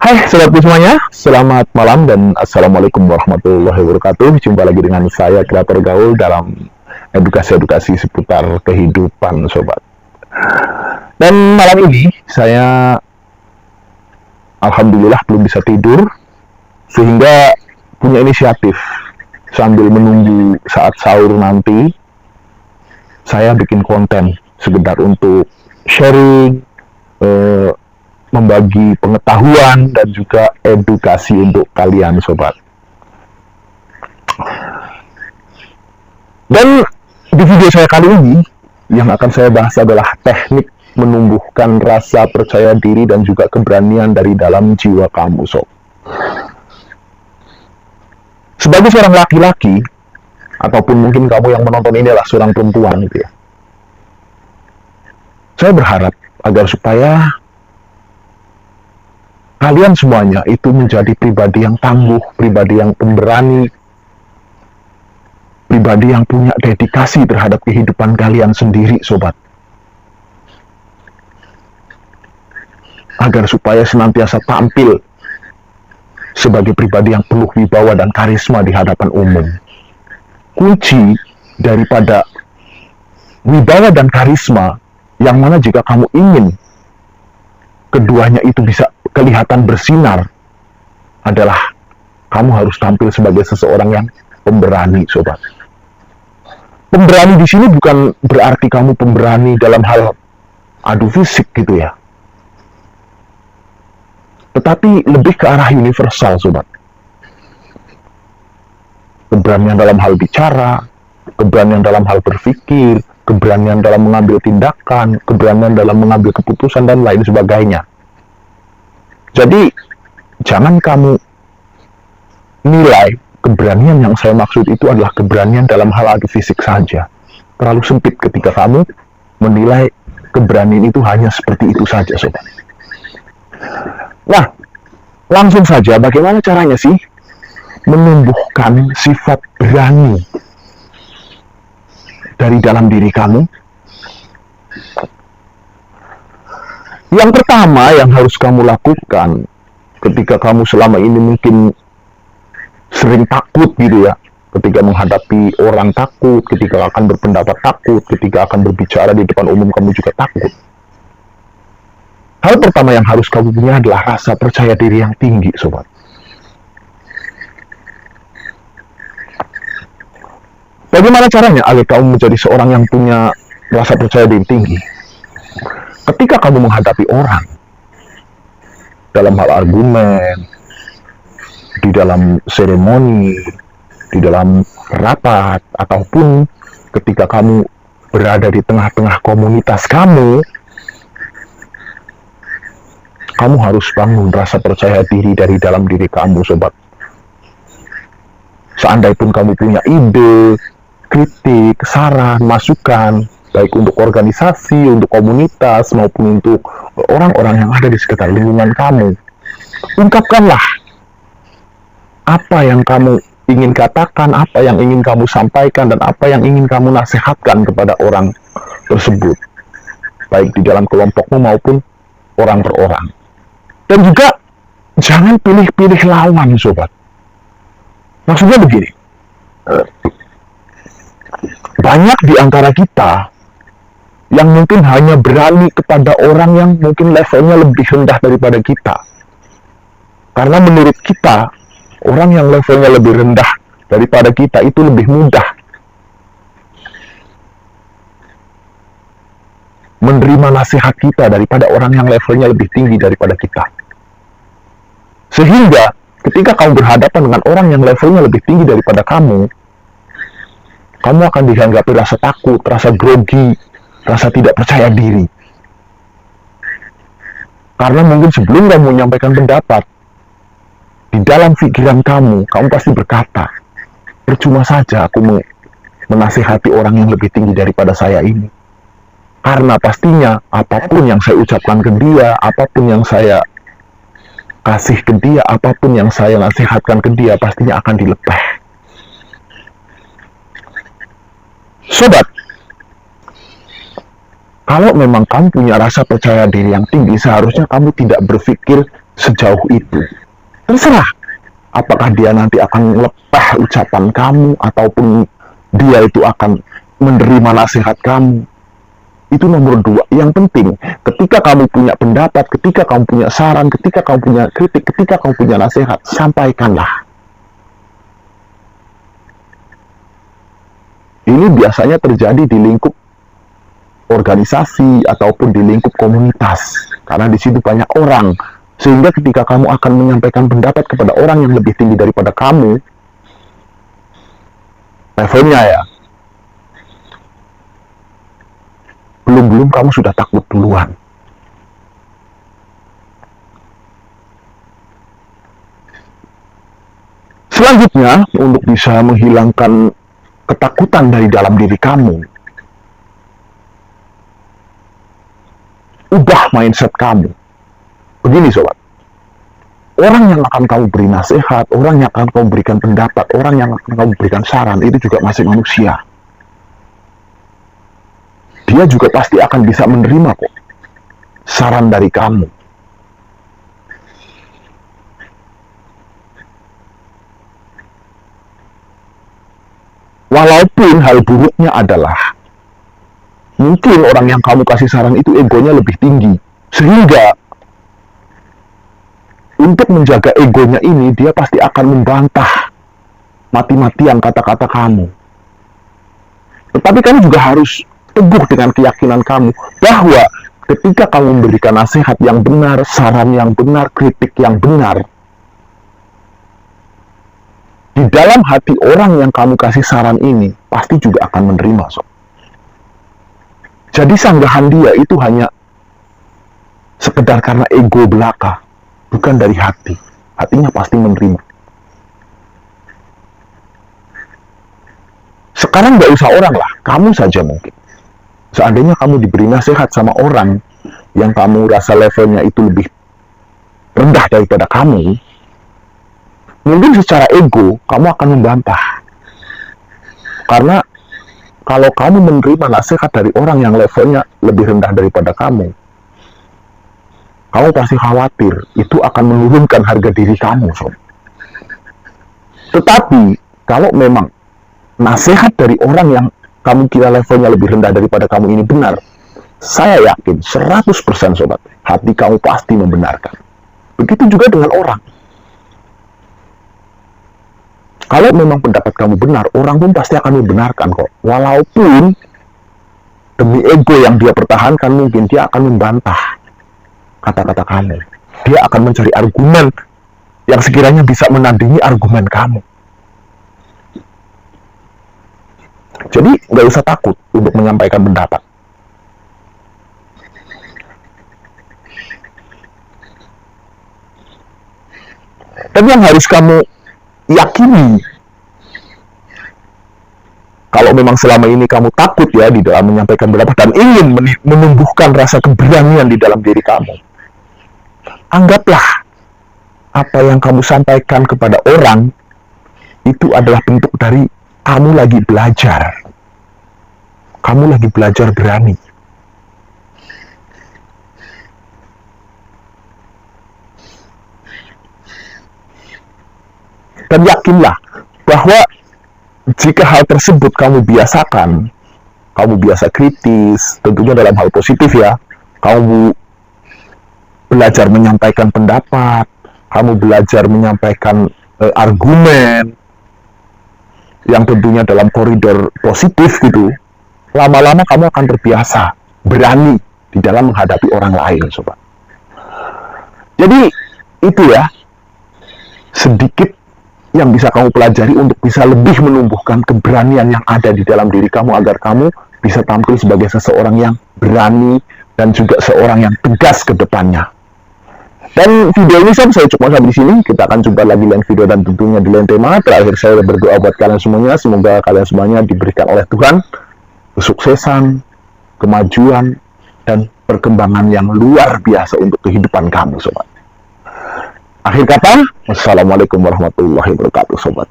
Hai sobatku semuanya, selamat malam dan assalamualaikum warahmatullahi wabarakatuh. Jumpa lagi dengan saya Kreator Gaul dalam edukasi-edukasi seputar kehidupan sobat. Dan malam ini saya alhamdulillah belum bisa tidur, sehingga punya inisiatif sambil menunggu saat sahur nanti, saya bikin konten sekedar untuk sharing, membagi pengetahuan dan juga edukasi untuk kalian sobat. Dan di video saya kali ini yang akan saya bahas adalah teknik menumbuhkan rasa percaya diri dan juga keberanian dari dalam jiwa kamu sob. Sebagai seorang laki-laki, ataupun mungkin kamu yang menonton ini adalah seorang perempuan gitu ya, saya berharap agar supaya kalian semuanya itu menjadi pribadi yang tangguh, pribadi yang pemberani, pribadi yang punya dedikasi terhadap kehidupan kalian sendiri, sobat. Agar supaya senantiasa tampil sebagai pribadi yang penuh wibawa dan karisma di hadapan umum. Kunci daripada wibawa dan karisma yang mana jika kamu ingin keduanya itu bisa kelihatan bersinar adalah kamu harus tampil sebagai seseorang yang pemberani, sobat. Pemberani di sini bukan berarti kamu pemberani dalam hal adu fisik gitu ya, tetapi lebih ke arah universal, sobat. Keberanian dalam hal bicara, keberanian dalam hal berpikir, keberanian dalam mengambil tindakan, keberanian dalam mengambil keputusan dan lain sebagainya. Jadi, jangan kamu nilai keberanian yang saya maksud itu adalah keberanian dalam hal adu fisik saja. Terlalu sempit ketika kamu menilai keberanian itu hanya seperti itu saja, sobat. Nah, langsung saja bagaimana caranya sih menumbuhkan sifat berani dari dalam diri kamu? Yang pertama yang harus kamu lakukan ketika kamu selama ini mungkin sering takut gitu ya, ketika menghadapi orang takut, ketika akan berpendapat takut, ketika akan berbicara di depan umum kamu juga takut. Hal pertama yang harus kamu punya adalah rasa percaya diri yang tinggi, sobat. Bagaimana caranya agar kamu menjadi seorang yang punya rasa percaya diri tinggi? Ketika kamu menghadapi orang dalam hal argumen, di dalam seremoni, di dalam rapat, ataupun ketika kamu berada di tengah-tengah komunitas kamu harus bangun rasa percaya diri dari dalam diri kamu, sobat. Seandainya pun kamu punya ide, kritik, saran, masukan, baik untuk organisasi, untuk komunitas, maupun untuk orang-orang yang ada di sekitar lingkungan kamu, ungkapkanlah apa yang kamu ingin katakan, apa yang ingin kamu sampaikan, dan apa yang ingin kamu nasihatkan kepada orang tersebut, baik di dalam kelompokmu maupun orang per orang. Dan juga jangan pilih-pilih lawan, sobat. Maksudnya begini, banyak di antara kita yang mungkin hanya berani kepada orang yang mungkin levelnya lebih rendah daripada kita. Karena menurut kita, orang yang levelnya lebih rendah daripada kita itu lebih mudah menerima nasihat kita daripada orang yang levelnya lebih tinggi daripada kita. Sehingga ketika kamu berhadapan dengan orang yang levelnya lebih tinggi daripada kamu akan dihinggapi rasa takut, rasa grogi, rasa tidak percaya diri. Karena mungkin sebelum kamu menyampaikan pendapat, di dalam pikiran kamu pasti berkata, percuma saja aku menasihati orang yang lebih tinggi daripada saya ini. Karena pastinya apapun yang saya ucapkan ke dia, apapun yang saya kasih ke dia, apapun yang saya nasihatkan ke dia, pastinya akan dilepeh. Sobat, kalau memang kamu punya rasa percaya diri yang tinggi, seharusnya kamu tidak berpikir sejauh itu. Terserah apakah dia nanti akan melepah ucapan kamu ataupun dia itu akan menerima nasihat kamu. Itu nomor 2. Yang penting, ketika kamu punya pendapat, ketika kamu punya saran, ketika kamu punya kritik, ketika kamu punya nasihat, sampaikanlah. Ini biasanya terjadi di lingkup organisasi ataupun di lingkup komunitas, karena di situ banyak orang. Sehingga ketika kamu akan menyampaikan pendapat kepada orang yang lebih tinggi daripada kamu, levelnya ya, belum kamu sudah takut duluan. Selanjutnya, untuk bisa menghilangkan ketakutan dari dalam diri kamu, ubah mindset kamu. Begini sobat, orang yang akan kamu beri nasihat, orang yang akan kamu berikan pendapat, orang yang akan kamu berikan saran, itu juga masih manusia. Dia juga pasti akan bisa menerima kok saran dari kamu. Walaupun hal buruknya adalah mungkin orang yang kamu kasih saran itu egonya lebih tinggi, sehingga untuk menjaga egonya ini, dia pasti akan membantah mati-matian kata-kata kamu. Tetapi kamu juga harus teguh dengan keyakinan kamu bahwa ketika kamu memberikan nasihat yang benar, saran yang benar, kritik yang benar, di dalam hati orang yang kamu kasih saran ini pasti juga akan menerima. Jadi sanggahan dia itu hanya sekedar karena ego belaka, bukan dari hati. Hatinya pasti menerima. Sekarang nggak usah orang lah, kamu saja mungkin. Seandainya kamu diberi nasihat sama orang yang kamu rasa levelnya itu lebih rendah daripada kamu, mungkin secara ego kamu akan membantah. Karena kalau kamu menerima nasihat dari orang yang levelnya lebih rendah daripada kamu pasti khawatir itu akan menurunkan harga diri kamu. Tetapi kalau memang nasihat dari orang yang kamu kira levelnya lebih rendah daripada kamu ini benar, saya yakin 100% sobat, hati kamu pasti membenarkan. Begitu juga dengan orang. Kalau memang pendapat kamu benar, orang pun pasti akan membenarkan kok. Walaupun demi ego yang dia pertahankan, mungkin dia akan membantah kata-kata kamu. Dia akan mencari argumen yang sekiranya bisa menandingi argumen kamu. Jadi nggak usah takut untuk menyampaikan pendapat. Tapi yang harus kamu yakini, kalau memang selama ini kamu takut ya di dalam menyampaikan pendapat dan ingin menumbuhkan rasa keberanian di dalam diri kamu, anggaplah apa yang kamu sampaikan kepada orang itu adalah bentuk dari kamu lagi belajar. Kamu lagi belajar berani. Dan yakinlah bahwa jika hal tersebut kamu biasakan, kamu biasa kritis, tentunya dalam hal positif ya, kamu belajar menyampaikan pendapat, kamu belajar menyampaikan argumen yang tentunya dalam koridor positif gitu, lama-lama kamu akan terbiasa berani di dalam menghadapi orang lain, sobat. Jadi itu ya sedikit yang bisa kamu pelajari untuk bisa lebih menumbuhkan keberanian yang ada di dalam diri kamu agar kamu bisa tampil sebagai seseorang yang berani dan juga seorang yang tegas ke depannya. Dan video ini saya cukup sampai di sini. Kita akan jumpa lagi lain video dan tentunya di lain tema. Terakhir saya berdoa buat kalian semuanya. Semoga kalian semuanya diberikan oleh Tuhan kesuksesan, kemajuan, dan perkembangan yang luar biasa untuk kehidupan kamu, sobat. Akhir kata, wassalamualaikum warahmatullahi wabarakatuh, sobat.